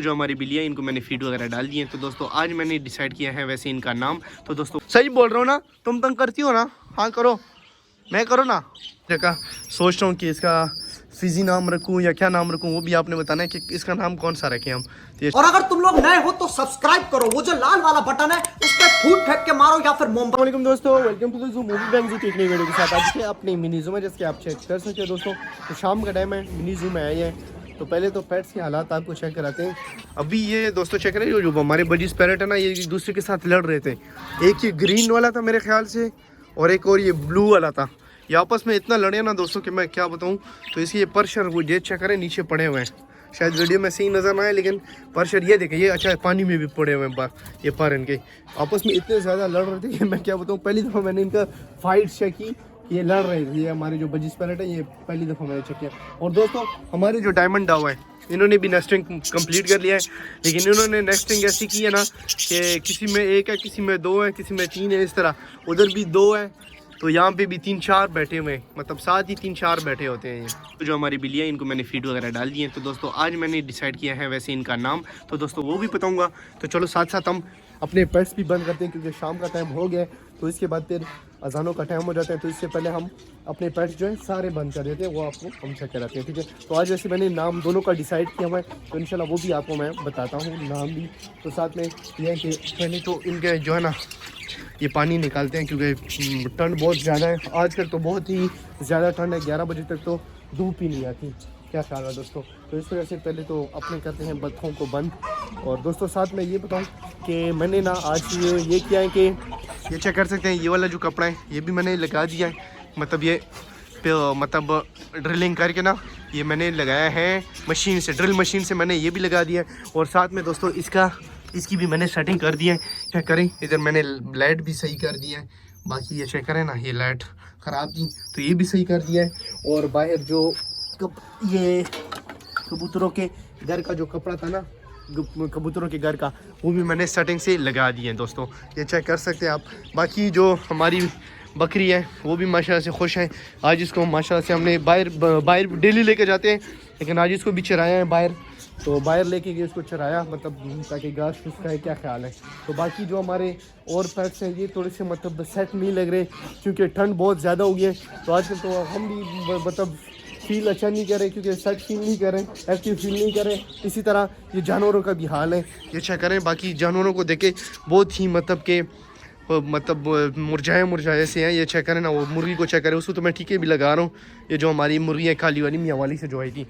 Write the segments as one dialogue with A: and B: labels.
A: जो हमारी बिल्लियाँ इनको मैंने फीड वगैरह डाल दी है। तो दोस्तों आज मैंने डिसाइड किया है वैसे इनका नाम। तो दोस्तों सही बोल रहा हूँ ना, तुम तंग करती हो ना? हाँ करो, मैं करो ना। जगह सोच रहा हूँ कि इसका फिजी नाम रखूँ या क्या नाम रखूँ, वो भी आपने बताना है कि इसका नाम कौन सा रखें हम।
B: और अगर तुम लोग नए हो तो सब्सक्राइब करो, वो जो लाल वाला बटन है उस पर फूट फेंक के मारो या फिर मोमबत्ती।
A: वालेकुम दोस्तों, welcome to the zoo movie bank की एक नई वीडियो के साथ। आज के अपने मिनी जू में जैसे आप चेक कर सकते हैं दोस्तों, तो शाम का टाइम है, मिनी जू में आए हैं। तो पहले तो पेट्स के हालात आपको चेक कराते हैं। अभी ये दोस्तों चेक करें, जो हमारे बजीज पैरेट है ना, ये एक दूसरे के साथ लड़ रहे थे। एक ये ग्रीन वाला था मेरे ख्याल से, और एक और ये ब्लू वाला था। ये आपस में इतना लड़े ना दोस्तों कि मैं क्या बताऊं। तो इसकी ये परशर वो ये चेक करें नीचे पड़े हुए हैं, शायद वीडियो में सही नजर ना आए, लेकिन परशर ये देखें, ये अच्छा पानी में भी पड़े हुए हैं। ये पर इनके आपस में इतने ज़्यादा लड़ रहे थे कि मैं क्या बताऊं। पहली दफ़ा मैंने इनका फाइट चेक की, ये लड़ रहे थे। ये हमारे जो बजीज पैरेट है, ये पहली दफ़ा मैंने चेक किया। और दोस्तों हमारे जो डायमंड डाव है, इन्होंने भी नेस्टिंग कंप्लीट कर लिया है। लेकिन इन्होंने नेस्टिंग ऐसी की है ना कि किसी में एक है, किसी में दो है, किसी में तीन है, इस तरह। उधर भी दो है, तो यहाँ पे भी 3-4 बैठे हुए हैं, मतलब साथ ही 3-4 बैठे होते हैं ये। तो जो हमारी बिल्लियाँ इनको मैंने फीड वगैरह डाल दी है। तो दोस्तों आज मैंने डिसाइड किया है वैसे इनका नाम, तो दोस्तों वो भी बताऊंगा। तो चलो साथ साथ हम अपने पेट्स भी बंद करते हैं, क्योंकि शाम का टाइम हो गया है। तो इसके बाद फिर अजानों का टाइम हो जाता है, तो इससे पहले हम अपने पेट्स जो है सारे बंद कर देते हैं, वो आपको हम चेक कराते हैं, ठीक है। तो आज वैसे मैंने नाम दोनों का डिसाइड किया हुआ है, तो इंशाल्लाह वो भी आपको मैं बताता हूँ, नाम भी। तो साथ में यह है कि पहले तो इनके जो है ना ये पानी निकालते हैं, क्योंकि ठंड बहुत ज़्यादा है आजकल। तो बहुत ही ज़्यादा ठंड है, 11 बजे तक तो धूप ही नहीं आती। क्या ख्याल है दोस्तों? तो इस वजह से पहले तो अपने करते हैं बत्तखों को बंद। और दोस्तों साथ में ये बताऊं कि मैंने ना आज ये किया है कि ये चेक कर सकते हैं, ये वाला जो कपड़ा है ये भी मैंने लगा दिया है। मतलब ये मतलब ड्रिलिंग करके ना ये मैंने लगाया है मशीन से, ड्रिल मशीन से मैंने ये भी लगा दिया है। और साथ में दोस्तों इसकी भी मैंने सेटिंग कर दी है। चेक करें, इधर मैंने लाइट भी सही कर दी है। बाकी ये चेक करें ना, ये लाइट ख़राब थी तो ये भी सही कर दिया है। और बाहर जो ये कबूतरों के घर का जो कपड़ा था ना, कबूतरों के घर का, वो भी मैंने सेटिंग से लगा दिए हैं दोस्तों, ये चेक कर सकते हैं आप। बाकी जो हमारी बकरी है वो भी माशाल्लाह से खुश है। आज इसको माशाल्लाह से हमने बाहर डेली लेके जाते हैं, लेकिन आज इसको भी चराया है बाहर। तो बाहर लेके गए उसको चराया, मतलब ताकि घास फूस खाए। क्या ख्याल है? तो बाकी जो हमारे और पेट्स हैं ये थोड़े से मतलब सेट नहीं लग रहे, क्योंकि ठंड बहुत ज़्यादा हो गई है। तो आजकल तो हम भी मतलब फील अच्छा नहीं कर रहे, क्योंकि सेट फील नहीं कर रहे, एक्टिव फील नहीं कर रहे। इसी तरह ये जानवरों का भी हाल है, ये चेक करें। बाकी जानवरों को देखे बहुत ही मतलब मुरझाए से हैं। ये चेक करें ना, वो मुर्गी को चेक करें, उसको तो मैं टीके भी लगा रहा हूँ। ये जो हमारी मुर्गी है काली वाली, मियाँ वाली से जो आई थी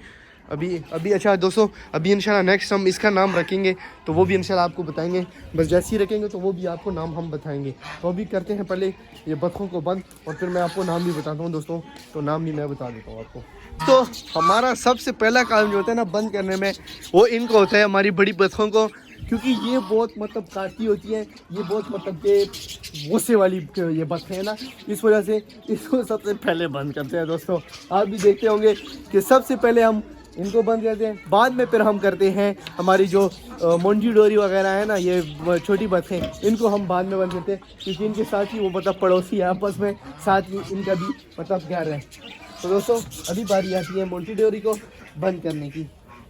A: अभी अच्छा दोस्तों, अभी इंशाल्लाह नेक्स्ट हम इसका नाम रखेंगे, तो वो भी इंशाल्लाह आपको बताएंगे। बस जैसे ही रखेंगे तो वो भी आपको नाम हम बताएंगे। तो अभी करते हैं पहले ये बत्तखों को बंद, और फिर मैं आपको नाम भी बताता हूँ दोस्तों। तो नाम भी मैं बता देता हूँ आपको। तो हमारा सबसे पहला काम जो होता है ना बंद करने में, वो इनको होता है, हमारी बड़ी बत्तखों को, क्योंकि ये बहुत मतलब काटती होती है। ये बहुत मतलब के गुस्से वाली ये बत्तखें हैं ना, इस वजह से इसको सबसे पहले बंद करते हैं दोस्तों। आप भी देखते होंगे कि सबसे पहले हम इनको बंद करते हैं, बाद में फिर हम करते हैं हमारी जो मोंजी डोरी वगैरह है ना, ये छोटी बत्तखें, इनको हम बाद में बंद करते हैं, क्योंकि इनके साथ ही वो मतलब पड़ोसी है आपस में, साथ ही इनका भी मतलब घर है। तो दोस्तों अभी बारी आती है मोंटी डोरी को बंद करने की।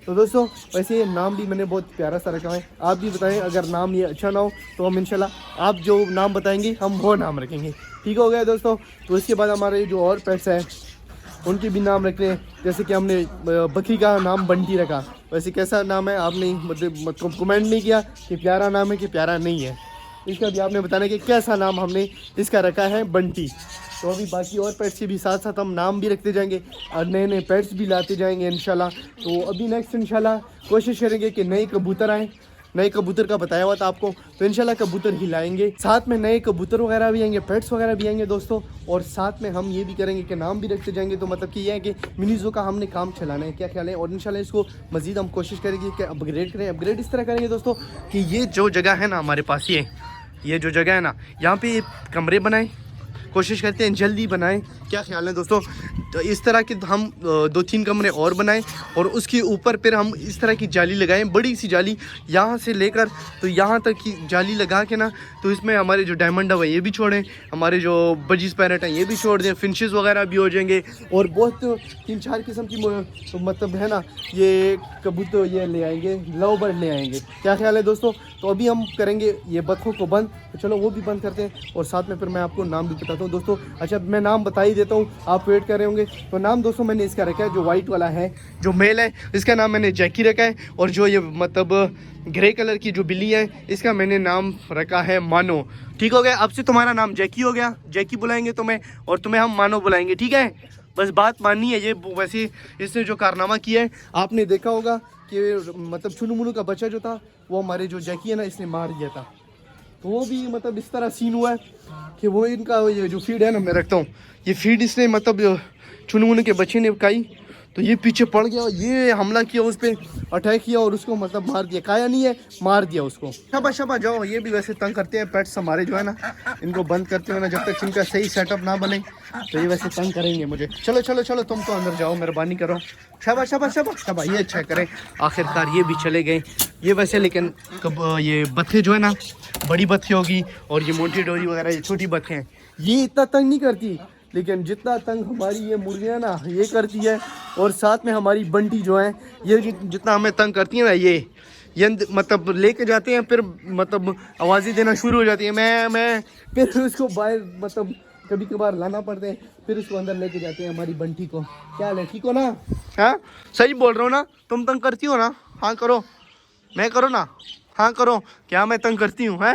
A: तो दोस्तों वैसे ये नाम भी मैंने बहुत प्यारा सा रखा है, आप भी बताएं अगर नाम ये अच्छा ना हो तो हम इंशाल्लाह आप जो नाम बताएंगे हम वो नाम रखेंगे। ठीक हो गया दोस्तों? तो इसके बाद हमारे जो और पेट्स हैं उनके भी नाम रखने हैं। जैसे कि हमने बकरी का नाम बंटी रखा, वैसे कैसा नाम है आपने मतलब कमेंट नहीं किया कि प्यारा नाम है कि प्यारा नहीं है। इसका भी आपने बताना कि कैसा नाम हमने इसका रखा है, बंटी। तो अभी बाकी और पेट्स के भी साथ साथ हम नाम भी रखते जाएंगे और नए नए पेट्स भी लाते जाएंगे इंशाल्लाह। तो अभी नेक्स्ट इंशाल्लाह कोशिश करेंगे कि नए कबूतर आएँ। नए कबूतर का बताया हुआ था आपको, तो इंशाल्लाह कबूतर ही लाएंगे, साथ में नए कबूतर वगैरह भी आएंगे, पेट्स वगैरह भी आएंगे दोस्तों। और साथ में हम ये भी करेंगे कि नाम भी रखते जाएंगे। तो मतलब कि ये है कि मिनी ज़ू का हमने काम चलाना है। क्या ख्याल है? और इंशाल्लाह इसको मज़ीद हम कोशिश करेंगे कि अपग्रेड करें। अपग्रेड इस तरह करेंगे दोस्तों कि ये जो जगह है ना हमारे पास, ये जो जगह है ना, यहाँ पे कमरे बनाएं, कोशिश करते हैं जल्दी बनाएं। क्या ख्याल है दोस्तों? तो इस तरह के हम 2-3 कमरे और बनाएं और उसके ऊपर फिर हम इस तरह की जाली लगाएं, बड़ी सी जाली, यहाँ से लेकर तो यहाँ तक की जाली लगा के ना, तो इसमें हमारे जो डायमंड है ये भी छोड़ें, हमारे जो बजीज पैरेट हैं ये भी छोड़ दें, फिंचेस वगैरह भी हो जाएंगे और बहुत 3-4 किस्म की तो मतलब है ना ये कबूतर ये ले आएंगे, लव बर्ड ले आएंगे। क्या ख्याल है दोस्तों? तो अभी हम करेंगे ये बतखों को बंद, तो चलो वो भी बंद करते हैं और साथ में फिर मैं आपको नाम भी बताता हूँ दोस्तों। अच्छा मैं नाम बता ही देता हूँ, आप वेट कर रहे होंगे। तो नाम दोस्तों मैंने इसका रखा है, जो वाइट वाला है जो मेल है इसका नाम मैंने जैकी रखा है, और जो ये मतलब ग्रे कलर की जो बिल्ली है इसका मैंने नाम रखा है मानो। ठीक हो गया? अब से तुम्हारा नाम जैकी हो गया, जैकी बुलाएंगे तुम्हें और तुम्हें हम मानो बुलाएंगे, ठीक है? बस बात माननी है। ये वैसे इसने जो कारनामा किया है आपने देखा होगा कि मतलब चुनू मुनू का बच्चा जो था वो हमारे जो जैकी है ना इसने मार दिया था, तो वो भी मतलब इस तरह सीन हुआ है कि वो इनका ये जो फीड है ना मैं रखता हूँ, ये फीड इसने मतलब चुनू मुनू के बच्चे ने खाई, तो ये पीछे पड़ गया, ये हमला किया उस पर, अटैक किया और उसको मतलब मार दिया, खाया नहीं है मार दिया उसको। शाबाश शाबाश जाओ। ये भी वैसे तंग करते हैं पेट्स हमारे जो है ना, इनको बंद करते हुए ना जब तक इनका सही सेटअप ना बने तो ये वैसे तंग करेंगे मुझे। चलो चलो चलो तुम तो अंदर जाओ, मेहरबानी करो। शाबाश शाबाश शाबाश शाबाश, ये अच्छा करें। आखिरकार ये भी चले गए। ये वैसे लेकिन कब ये बत्थे जो है ना बड़ी बत्थी होगी और ये मोटी डोरी वगैरह ये छोटी बत्थे हैं, ये इतना तंग नहीं करती, लेकिन जितना तंग हमारी ये मुर्गियाँ ना ये करती है, और साथ में हमारी बंटी जो है ये जितना हमें तंग करती है ना, ये मतलब लेके जाते हैं फिर मतलब आवाज़ें देना शुरू हो जाती है मैं, फिर उसको बाहर मतलब कभी कभार लाना पड़ता है, फिर उसको अंदर लेके जाते हैं हमारी बंटी को। क्या हाल है, ठीक हो ना? हाँ सही बोल रहा हूँ ना? तुम तंग करती हो ना? हाँ करो, मैं करो ना, हाँ करो। क्या मैं तंग करती हूँ? है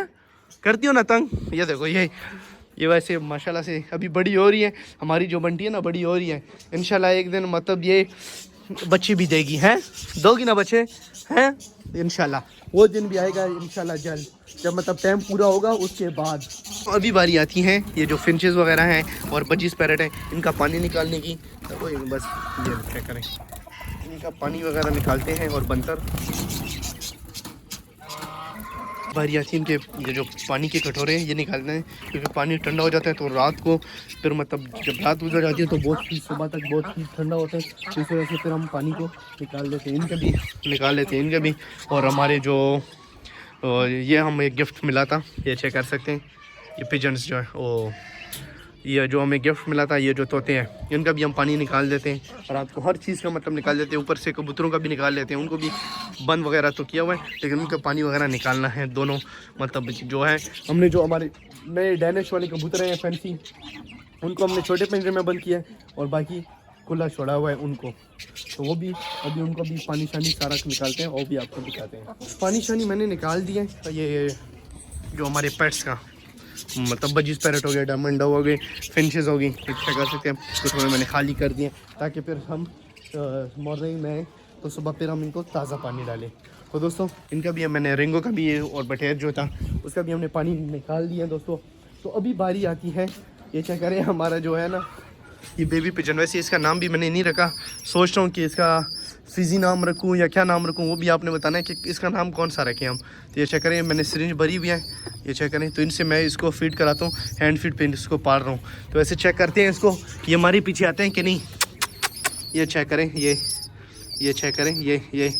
A: करती हो ना तंग? ये देखो ये वैसे माशाल्लाह से अभी बड़ी हो रही है हमारी जो बंटी है ना, बड़ी हो रही है। इंशाल्लाह एक दिन मतलब ये बच्चे भी देगी, हैं? दोगी ना बच्चे, हैं? इंशाल्लाह वो दिन भी आएगा इंशाल्लाह जल्द, जब मतलब टाइम पूरा होगा उसके बाद। अभी बारी आती है ये जो फिंचेस वगैरह हैं और बजीज पैरेट हैं इनका पानी निकालने की। तो बस ये चेक करें, इनका पानी वगैरह निकालते हैं और बनकर बारी आती है इनके ये जो पानी के कटोरे हैं ये निकालते हैं, क्योंकि पानी ठंडा हो जाता है तो रात को फिर मतलब जब रात गुजर जाती है तो बहुत ही सुबह तक बहुत ही ठंडा होता है, तो इस वजह से फिर हम पानी को निकाल लेते हैं, इनका भी निकाल लेते हैं, इनका भी। और हमारे जो ये हमें गिफ्ट मिला था, ये चेक कर सकते हैं, ये पिजन्स जो है वो ये जो हमें गिफ्ट मिला था, ये जो तोते हैं इनका भी हम पानी निकाल देते हैं, और आपको हर चीज़ का मतलब निकाल देते हैं। ऊपर से कबूतरों का भी निकाल लेते हैं, उनको भी बंद वगैरह तो किया हुआ है, लेकिन उनका पानी वगैरह निकालना है दोनों। मतलब जो है हमने जो हमारे नए डैनिश वाले कबूतर हैं फैंसी, उनको हमने छोटे पिंजरे में बंद किया है और बाकी खुला छोड़ा हुआ है उनको, तो वो भी अभी उनको भी पानी शानी सारा निकालते हैं और भी आपको दिखाते हैं। पानी शानी मैंने निकाल दिया है, ये जो हमारे पेट्स का मतलब बजीज पैरेट हो गया, डायमंड हो गए, फिंचेस हो गई, इतना कर सकते हैं, तो थोड़े मैंने खाली कर दिए ताकि फिर हम मॉर्निंग में तो सुबह फिर हम इनको ताज़ा पानी डालें। तो दोस्तों इनका भी मैंने रिंगो का भी और बटेर जो था उसका भी हमने पानी निकाल दिया दोस्तों। तो अभी बारी आती है, ये क्या करें हमारा जो है ना ये बेबी पिजन, वैसे इसका नाम भी मैंने नहीं रखा, सोच रहा हूँ कि इसका फिजी नाम रखूँ या क्या नाम रखूँ, वो भी आपने बताना है कि इसका नाम कौन सा रखें हम। तो ये चेक करें मैंने सिरिंज भरी हुई है, ये चेक करें, तो इनसे मैं इसको फीड कराता हूँ, हैंड फीड पे इसको पाल रहा हूँ। तो ऐसे चेक करते हैं इसको, ये हमारे पीछे आते हैं कि नहीं, ये चेक करें, ये चेक करें, ये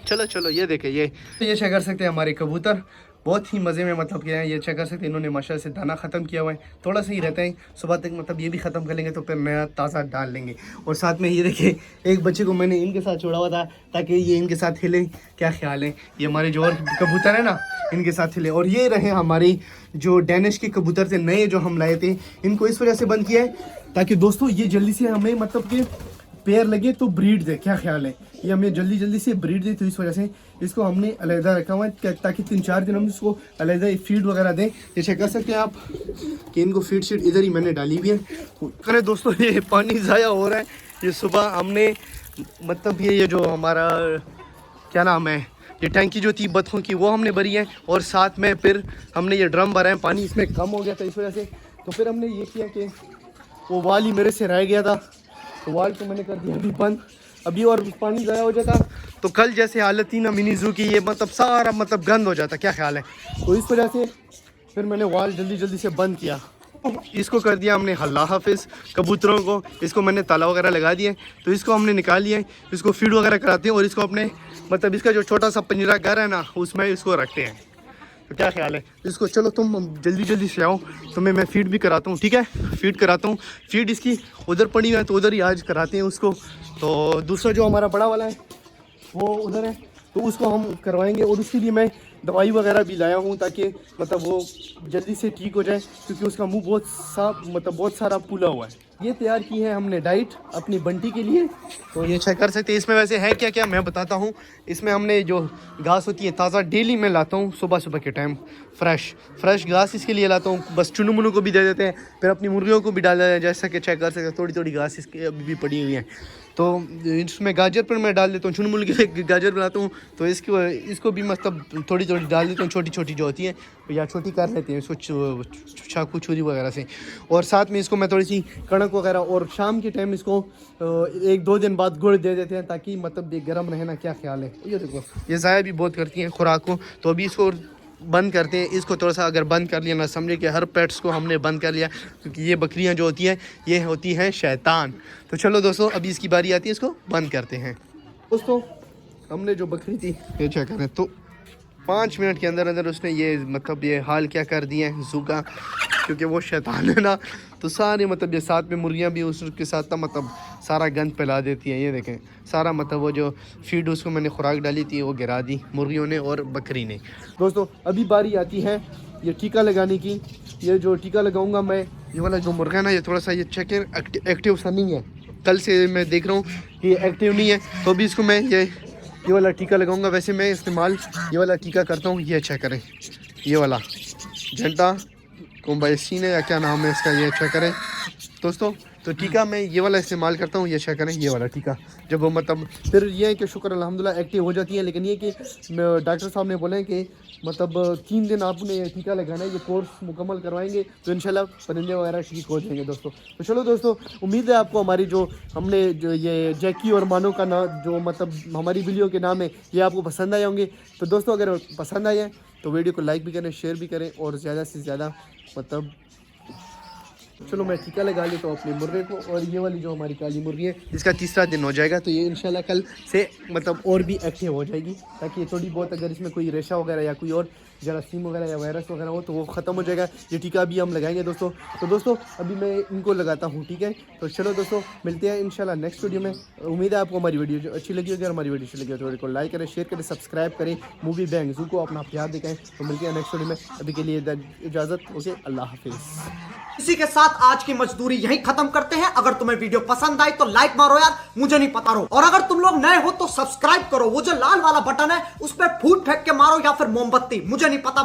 A: चलो चलो ये देखें, ये चेक कर सकते हैं हमारे कबूतर बहुत ही मज़े में मतलब क्या है, ये चेक कर सकते हैं इन्होंने माशाल्लाह से दाना ख़त्म किया हुआ है, थोड़ा सा ही रहता है सुबह तक, मतलब ये भी ख़त्म कर लेंगे तो फिर नया ताज़ा डाल लेंगे। और साथ में ये देखिए एक बच्चे को मैंने इनके साथ छोड़ा हुआ था ताकि ये इनके साथ हिले। क्या ख्याल है, ये हमारे जो और कबूतर है ना इनके साथ हिले। और ये रहे हमारे जो डैनिश के कबूतर थे नए जो हम लाए थे, इनको इस वजह से बंद किया है ताकि दोस्तों ये जल्दी से हमें मतलब कि पेयर लगे तो ब्रीड दे। क्या ख्याल है, ये हमें जल्दी से ब्रीड दे, तो इस वजह से इसको हमने अलहदा रखा हुआ है ताकि 3-4 दिन हम इसको अलहदा फीड वगैरह दें। ये चेक कर सकते हैं आप कि इनको फीड शीट इधर ही मैंने डाली हुई है। अरे दोस्तों ये पानी ज़ाया हो रहा है, ये सुबह हमने मतलब ये जो हमारा क्या नाम है ये टैंकी जो थी बतखों की वो हमने भरी है, और साथ में फिर हमने ये ड्रम भरा है, पानी इसमें कम हो गया था इस वजह से। तो फिर हमने ये किया कि वो वाल ही मेरे से रह गया था, तो वाल को मैंने कर दिया अभी बंद, अभी और पानी ज़ाया हो जाता तो कल जैसे हालत थी ना मिनी ज़ू की, ये मतलब सारा मतलब गंद हो जाता। क्या ख्याल है, तो इस वजह से फिर मैंने वाल जल्दी जल्दी से बंद किया। इसको कर दिया हमने अल्लाह हाफिज़ कबूतरों को, इसको मैंने ताला वगैरह लगा दिया। तो इसको हमने निकाल लिया है, इसको फीड वगैरह कराते हैं और इसको अपने मतलब इसका जो छोटा सा पिंजरा घर है ना उसमें इसको रखते हैं। तो क्या ख्याल है इसको, चलो तुम जल्दी जल्दी से आओ, तुम्हें मैं फीड भी कराता हूँ, ठीक है? फीड कराता हूँ, फीड इसकी उधर पड़ी हुई है तो उधर ही आज कराते हैं उसको। तो दूसरा जो हमारा बड़ा वाला है वो उधर है, तो उसको हम करवाएंगे और उसके लिए मैं दवाई वगैरह भी लाया हूँ ताकि मतलब वो जल्दी से ठीक हो जाए, क्योंकि उसका मुंह बहुत साफ मतलब बहुत सारा फूला हुआ है। ये तैयार की है हमने डाइट अपनी बंटी के लिए, तो ये चेक कर सकते हैं। इसमें वैसे है क्या क्या मैं बताता हूँ। इसमें हमने जो घास होती है ताज़ा डेली मैं लाता हूँ सुबह सुबह के टाइम, फ्रेश घास इसके लिए लाता हूँ। बस चुनू मुनू को भी दे देते हैं, फिर अपनी मुर्गियों को भी डाला है, जैसा कि चेक कर सकते हैं थोड़ी थोड़ी घास इसकी अभी भी पड़ी हुई है। तो इसमें गाजर पर मैं डाल देता हूँ, चुनमुल के लिए गाजर बनाता हूँ तो इसको भी मतलब थोड़ी थोड़ी डाल देता हूँ, छोटी छोटी जो होती है या छोटी कर लेते हैं इसको चाकू छुरी वगैरह से। और साथ में इसको मैं थोड़ी सी कणक वगैरह और शाम के टाइम इसको 1-2 दिन बाद गुड़ दे देते हैं ताकि मतलब ये गर्म रहे ना। क्या ख्याल है? ये देखो ये ज़ाया भी बहुत करती हैं खुराक को, तो अभी इसको बंद करते हैं। इसको थोड़ा सा अगर बंद कर लिया ना, समझे कि हर पेट्स को हमने बंद कर लिया, क्योंकि ये बकरियां जो होती हैं ये होती हैं शैतान। तो चलो दोस्तों अभी इसकी बारी आती है, इसको बंद करते हैं। दोस्तों हमने जो बकरी थी ये चेक करें तो 5 मिनट के अंदर अंदर उसने ये मतलब ये हाल क्या कर दिया है जू का, क्योंकि वो शैतान है ना। तो सारे मतलब ये साथ में मुर्गियाँ भी उसके साथ ना मतलब सारा गंद फैला देती हैं। ये देखें सारा मतलब वो जो फीड उसको मैंने खुराक डाली थी वो गिरा दी मुर्गियों ने और बकरी ने। दोस्तों अभी बारी आती है ये टीका लगाने की। ये जो टीका लगाऊंगा मैं, ये वाला जो मुर्गा है ना ये थोड़ा सा ये चेक एक्टिव सा नहीं है, कल से मैं देख रहा हूँ ये एक्टिव नहीं है, तो अभी इसको मैं ये वाला टीका लगाऊंगा। वैसे मैं इस्तेमाल ये वाला टीका करता हूँ, ये चेक करें ये वाला झंडा कोम्बाइसिन है या क्या नाम है इसका, ये चेक करें दोस्तों। तो टीका मैं ये वाला इस्तेमाल करता हूँ, ये चेक करें ये वाला टीका। जब वो मतलब फिर ये है कि शुक्र अल्हम्दुलिल्लाह एक्टिव हो जाती है, लेकिन ये कि डॉक्टर साहब ने बोले कि मतलब 3 दिन आपने ये टीका लगाना है, ये कोर्स मुकम्मल करवाएंगे तो इंशाल्लाह परिंदे वगैरह ठीक हो जाएंगे दोस्तों। तो चलो दोस्तों उम्मीद है आपको हमारी जो हमने जो ये जैकी और मानो का ना जो मतलब हमारी वीडियो के नाम है ये आपको पसंद आए होंगे। तो दोस्तों अगर पसंद आए हैं तो वीडियो को लाइक भी करें, शेयर भी करें और ज़्यादा से ज़्यादा मतलब चलो मैं टीका लगा लेता हूँ अपने मुर्गे को। और ये वाली जो हमारी काली मुर्गी है इसका 3रा दिन हो जाएगा, तो ये इंशाल्लाह कल से मतलब और भी एक्टिव हो जाएगी, ताकि थोड़ी बहुत अगर इसमें कोई रेशा वगैरह या कोई और जरासीम वगैरह या वायरस वगैरह हो तो वो ख़त्म हो जाएगा। ये टीका भी हम लगाएंगे दोस्तों। तो दोस्तों अभी मैं इनको लगाता हूँ, ठीक है? तो चलो दोस्तों मिलते हैं इंशाल्लाह नेक्स्ट वीडियो में। उम्मीद है आपको हमारी वीडियो जो अच्छी लगी होगी। अगर हमारी वीडियो अच्छी लगी तो वीडियो को लाइक करें, शेयर करें, सब्सक्राइब करें, मूवी बैंक जू को अपना प्यार दिखाएं। तो मिलते हैं नेक्स्ट वीडियो में, अभी के लिए इजाज़त, ओके, अल्लाह हाफिज़।
B: इसी के साथ आज की मजदूरी यहीं खत्म करते हैं। अगर तुम्हें वीडियो पसंद आई तो लाइक मारो यार, मुझे नहीं पता रो। और अगर तुम लोग नए हो तो सब्सक्राइब करो, वो जो लाल वाला बटन है उस पर फूट फेंक के मारो या फिर मोमबत्ती, मुझे नहीं पता।